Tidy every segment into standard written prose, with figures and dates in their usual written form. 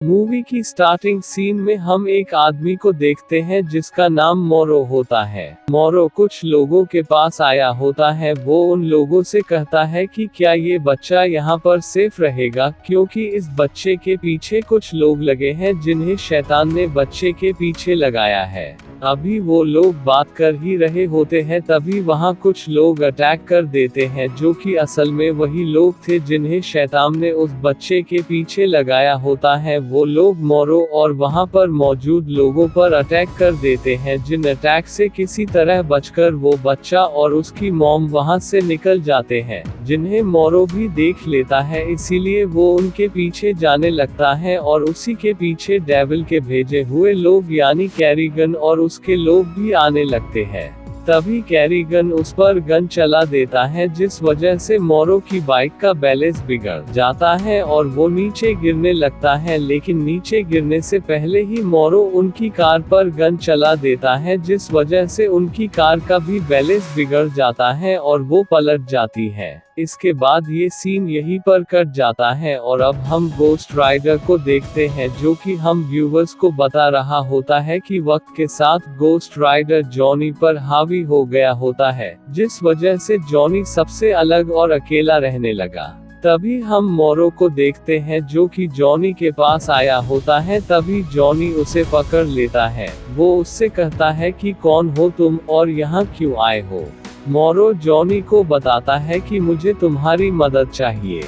Movie की starting scene में हम एक आदमी को देखते हैं जिसका नाम मोरो होता है। मोरो कुछ लोगों के पास आया होता है। वो उन लोगों से कहता है कि क्या ये बच्चा यहाँ पर सेफ रहेगा, क्योंकि इस बच्चे के पीछे कुछ लोग लगे हैं जिन्हें शैतान ने बच्चे के पीछे लगाया है। अभी वो लोग बात कर ही रहे होते हैं, तभी वहाँ कुछ लोग अटैक कर देते हैं, जो कि असल में वही लोग थे जिन्हें शैतान ने उस बच्चे के पीछे लगाया होता है। वो लोग मोरो और वहाँ पर मौजूद लोगों पर अटैक कर देते हैं, जिन अटैक से किसी तरह बचकर वो बच्चा और उसकी मॉम वहाँ से निकल जाते हैं, जिन्हें मोरो भी देख लेता है। इसीलिए वो उनके पीछे जाने लगता है और उसी के पीछे डेविल के भेजे हुए लोग यानी कैरिगन और उसके लोग भी आने लगते हैं। तभी कैरिगन उस पर गन चला देता है, जिस वजह से मोरो की बाइक का बैलेंस बिगड़ जाता है और वो नीचे गिरने लगता है। लेकिन नीचे गिरने से पहले ही मोरो उनकी कार पर गन चला देता है, जिस वजह से उनकी कार का भी बैलेंस बिगड़ जाता है और वो पलट जाती है। इसके बाद ये सीन यहीं पर कट जाता है और अब हम गोस्ट राइडर को देखते हैं, जो कि हम व्यूवर्स को बता रहा होता है कि वक्त के साथ गोस्ट राइडर जॉनी पर हावी हो गया होता है, जिस वजह से जॉनी सबसे अलग और अकेला रहने लगा। तभी हम मोरो को देखते हैं, जो कि जॉनी के पास आया होता है। तभी जॉनी उसे पकड़ लेता है। वो उससे कहता है कि कौन हो तुम और यहाँ क्यों आए हो। मोरो जॉनी को बताता है कि मुझे तुम्हारी मदद चाहिए।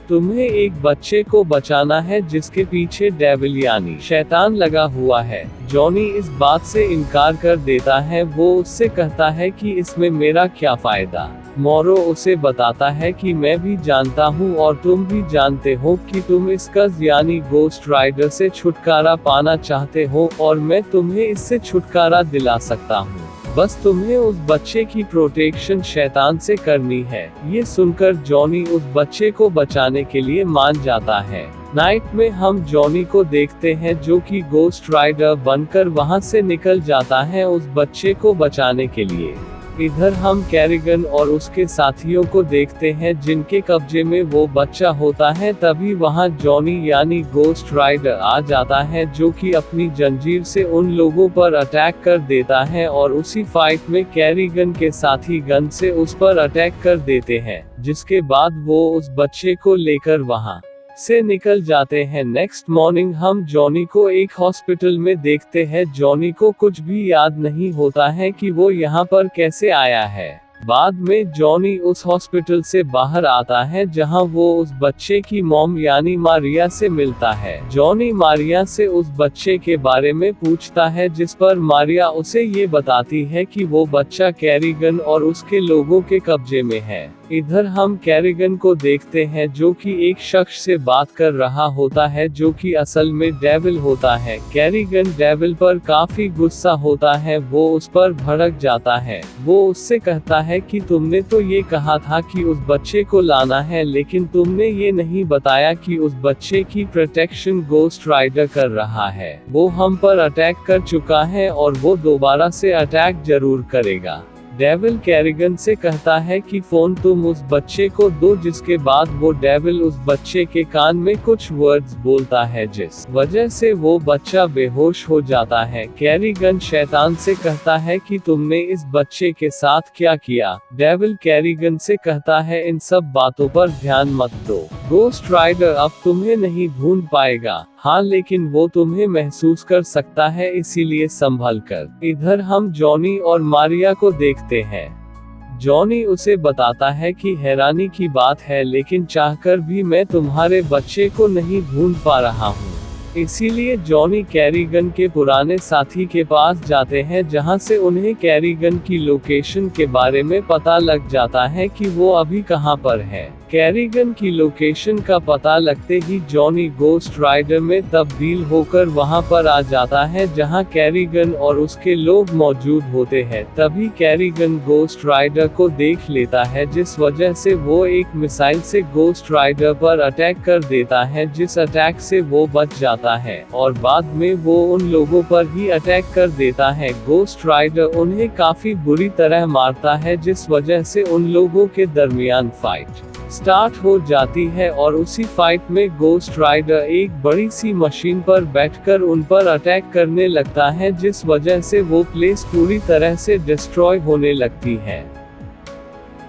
तुम्हें एक बच्चे को बचाना है जिसके पीछे डेविल यानी शैतान लगा हुआ है। जॉनी इस बात से इनकार कर देता है। वो उससे कहता है कि इसमें मेरा क्या फायदा। मोरो उसे बताता है कि मैं भी जानता हूँ और तुम भी जानते हो कि तुम इस कज़ यानी गोस्ट राइडर से छुटकारा पाना चाहते हो और मैं तुम्हें इससे छुटकारा दिला सकता हूँ। बस तुम्हें उस बच्चे की प्रोटेक्शन शैतान से करनी है। ये सुनकर जॉनी उस बच्चे को बचाने के लिए मान जाता है। नाइट में हम जॉनी को देखते हैं, जो कि गोस्ट राइडर बनकर वहां से निकल जाता है उस बच्चे को बचाने के लिए। इधर हम कैरिगन और उसके साथियों को देखते हैं, जिनके कब्जे में वो बच्चा होता है। तभी वहां जॉनी यानी गोस्ट राइडर आ जाता है, जो कि अपनी जंजीर से उन लोगों पर अटैक कर देता है और उसी फाइट में कैरिगन के साथी गन से उस पर अटैक कर देते हैं, जिसके बाद वो उस बच्चे को लेकर वहां से निकल जाते हैं। नेक्स्ट मॉर्निंग हम जॉनी को एक हॉस्पिटल में देखते हैं। जॉनी को कुछ भी याद नहीं होता है कि वो यहाँ पर कैसे आया है। बाद में जॉनी उस हॉस्पिटल से बाहर आता है, जहां वो उस बच्चे की मॉम यानी मारिया से मिलता है। जॉनी मारिया से उस बच्चे के बारे में पूछता है, जिस पर मारिया उसे ये बताती है कि वो बच्चा कैरिगन और उसके लोगों के कब्जे में है। इधर हम कैरिगन को देखते हैं, जो कि एक शख्स से बात कर रहा होता है, जो कि असल में डेविल होता है। कैरिगन डेविल पर काफी गुस्सा होता है। वो उस पर भड़क जाता है। वो उससे कहता है कि तुमने तो ये कहा था कि उस बच्चे को लाना है, लेकिन तुमने ये नहीं बताया कि उस बच्चे की प्रोटेक्शन गोस्ट राइडर कर रहा है। वो हम पर अटैक कर चुका है और वो दोबारा से अटैक जरूर करेगा। डेविल कैरिगन से कहता है कि फोन तुम उस बच्चे को दो, जिसके बाद वो डेविल उस बच्चे के कान में कुछ वर्ड्स बोलता है, जिस वजह से वो बच्चा बेहोश हो जाता है। कैरिगन शैतान से कहता है कि तुमने इस बच्चे के साथ क्या किया। डेविल कैरिगन से कहता है इन सब बातों पर ध्यान मत दो। गोस्ट राइडर अब तुम्हें नहीं ढूंढ पाएगा, हाँ लेकिन वो तुम्हें महसूस कर सकता है, इसीलिए संभल कर। इधर हम जॉनी और मारिया को देखते हैं। जॉनी उसे बताता है कि हैरानी की बात है, लेकिन चाहकर भी मैं तुम्हारे बच्चे को नहीं ढूंढ पा रहा हूँ। इसीलिए जॉनी कैरिगन के पुराने साथी के पास जाते हैं, जहां से उन्हें कैरिगन की लोकेशन के बारे में पता लग जाता है कि वो अभी कहां पर है। कैरिगन की लोकेशन का पता लगते ही जॉनी गोस्ट राइडर में तब्दील होकर वहां पर आ जाता है, जहां कैरिगन और उसके लोग मौजूद होते हैं। तभी कैरिगन गोस्ट राइडर को देख लेता है, जिस वजह से वो एक मिसाइल से गोस्ट राइडर पर अटैक कर देता है, जिस अटैक से वो बच जाता है और बाद में वो उन लोगों पर ही अटैक कर देता है। गोस्ट राइडर उन्हें काफी बुरी तरह मारता है, जिस वजह से उन लोगों के दरमियान फाइट स्टार्ट हो जाती है और उसी फाइट में गोस्ट राइडर एक बड़ी सी मशीन पर बैठकर उन पर अटैक करने लगता है, जिस वजह से वो प्लेस पूरी तरह से डिस्ट्रॉय होने लगती है।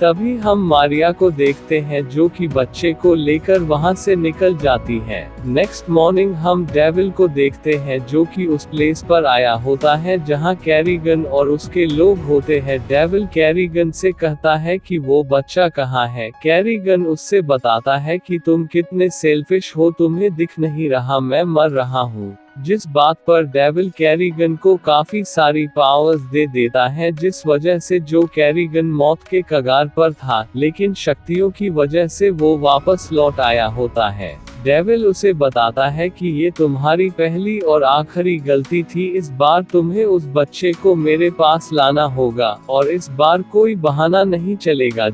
तभी हम मारिया को देखते हैं जो कि बच्चे को लेकर वहां से निकल जाती है। नेक्स्ट मॉर्निंग हम डेविल को देखते हैं जो कि उस प्लेस पर आया होता है जहां कैरिगन और उसके लोग होते हैं। डेविल कैरिगन से कहता है कि वो बच्चा कहाँ है। कैरिगन उससे बताता है कि तुम कितने सेल्फिश हो, तुम्हें दिख नहीं रहा मैं मर रहा हूँ। जिस बात पर डेविल कैरिगन को काफी सारी पावर्स दे देता है, जिस वजह से जो कैरिगन मौत के कगार पर था, लेकिन शक्तियों की वजह से वो वापस लौट आया होता है। डेविल उसे बताता है कि ये तुम्हारी पहली और आखिरी गलती थी, इस बार तुम्हें उस बच्चे को मेरे पास लाना होगा और इस बार कोई बहाना नहीं चलेगा।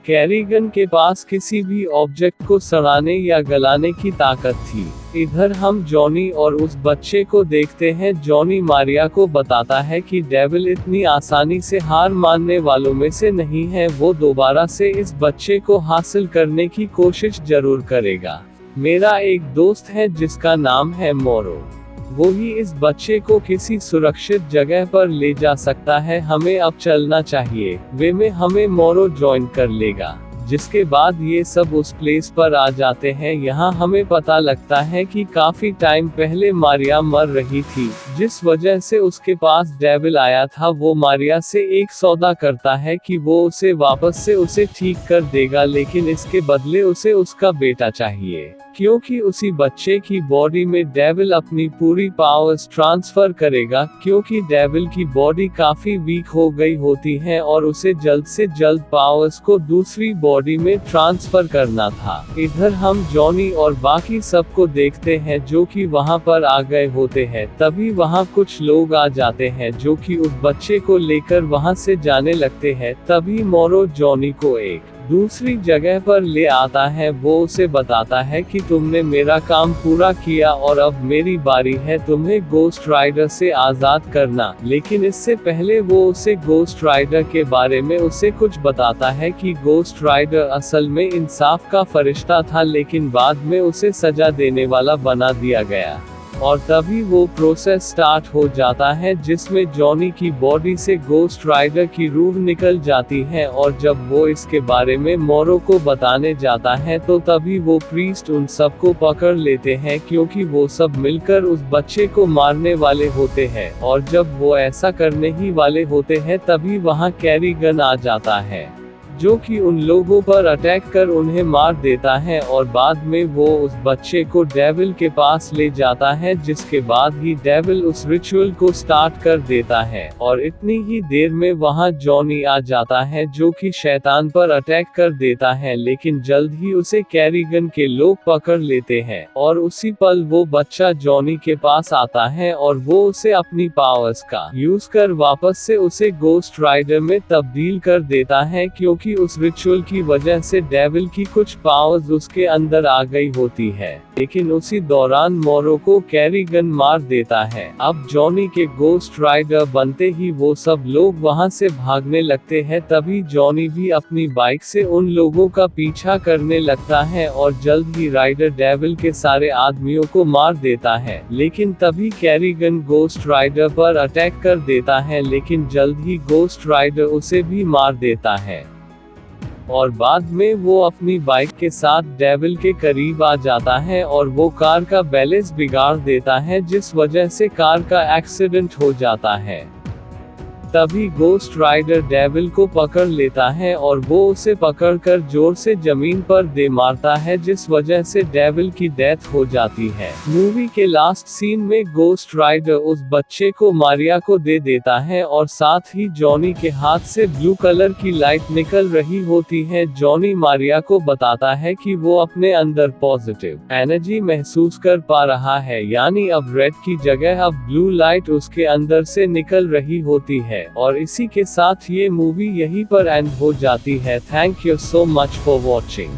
कैरिगन के पास किसी भी ऑब्जेक्ट को सड़ाने या गलाने की ताकत थी। इधर हम जॉनी और उस बच्चे को देखते हैं। जॉनी मारिया को बताता है कि डेविल इतनी आसानी से हार मानने वालों में से नहीं है, वो दोबारा से इस बच्चे को हासिल करने की कोशिश जरूर करेगा। मेरा एक दोस्त है जिसका नाम है मोरो, वो ही इस बच्चे को किसी सुरक्षित जगह पर ले जा सकता है, हमें अब चलना चाहिए। वे में हमें मोरो ज्वाइन कर लेगा। जिसके बाद ये सब उस प्लेस पर आ जाते हैं। यहाँ हमें पता लगता है कि काफी टाइम पहले मारिया मर रही थी, जिस वजह से उसके पास डेविल आया था। वो मारिया से एक सौदा करता है कि वो उसे वापस से उसे ठीक कर देगा, लेकिन इसके बदले उसे उसका बेटा चाहिए, क्योंकि उसी बच्चे की बॉडी में डेविल अपनी पूरी पावर्स ट्रांसफर करेगा, क्योंकि डेविल की बॉडी काफी वीक हो गई होती है और उसे जल्द से जल्द पावर्स को दूसरी बॉडी में ट्रांसफर करना था। इधर हम जॉनी और बाकी सबको देखते हैं जो कि वहां पर आ गए होते हैं। तभी वहां कुछ लोग आ जाते हैं जो कि उस बच्चे को लेकर वहां से जाने लगते हैं। तभी मोरो जॉनी को एक दूसरी जगह पर ले आता है। वो उसे बताता है कि तुमने मेरा काम पूरा किया और अब मेरी बारी है तुम्हें गोस्ट राइडर से आजाद करना। लेकिन इससे पहले वो उसे गोस्ट राइडर के बारे में उसे कुछ बताता है कि गोस्ट राइडर असल में इंसाफ का फरिश्ता था, लेकिन बाद में उसे सजा देने वाला बना दिया गया। और तभी वो प्रोसेस स्टार्ट हो जाता है जिसमें जॉनी की बॉडी से गोस्ट राइडर की रूह निकल जाती है। और जब वो इसके बारे में मोरो को बताने जाता है तो तभी वो प्रीस्ट उन सबको पकड़ लेते हैं, क्योंकि वो सब मिलकर उस बच्चे को मारने वाले होते हैं। और जब वो ऐसा करने ही वाले होते हैं तभी वहाँ कैरिगन आ जाता है, जो कि उन लोगों पर अटैक कर उन्हें मार देता है। और बाद में वो उस बच्चे को डेविल के पास ले जाता है, जिसके बाद ही डेविल उस रिचुअल को स्टार्ट कर देता है। और इतनी ही देर में वहां जॉनी आ जाता है जो कि शैतान पर अटैक कर देता है, लेकिन जल्द ही उसे कैरिगन के लोग पकड़ लेते हैं। और उसी पल वो बच्चा जॉनी के पास आता है और वो उसे अपनी पावर्स का यूज कर वापस से उसे गोस्ट राइडर में तब्दील कर देता है, क्योंकि उस रिचुअल की वजह से डेविल की कुछ पावर्स उसके अंदर आ गई होती है। लेकिन उसी दौरान मोरो को कैरिगन मार देता है। अब जॉनी के गोस्ट राइडर बनते ही वो सब लोग वहां से भागने लगते हैं। तभी जॉनी भी अपनी बाइक से उन लोगों का पीछा करने लगता है और जल्द ही राइडर डेविल के सारे आदमियों को मार देता है। लेकिन तभी कैरिगन गोस्ट राइडर पर अटैक कर देता है, लेकिन जल्द ही गोस्ट राइडर उसे भी मार देता है। और बाद में वो अपनी बाइक के साथ डेविल के करीब आ जाता है और वो कार का बैलेंस बिगाड़ देता है, जिस वजह से कार का एक्सीडेंट हो जाता है। तभी गोस्ट राइडर डेविल को पकड़ लेता है और वो उसे पकड़कर जोर से जमीन पर दे मारता है, जिस वजह से डेविल की डेथ हो जाती है। मूवी के लास्ट सीन में गोस्ट राइडर उस बच्चे को मारिया को दे देता है और साथ ही जॉनी के हाथ से ब्लू कलर की लाइट निकल रही होती है। जॉनी मारिया को बताता है कि वो अपने अंदर पॉजिटिव एनर्जी महसूस कर पा रहा है, यानी अब रेड की जगह अब ब्लू लाइट उसके अंदर से निकल रही होती है। और इसी के साथ ये मूवी यहीं पर एंड हो जाती है। Thank you so much for watching.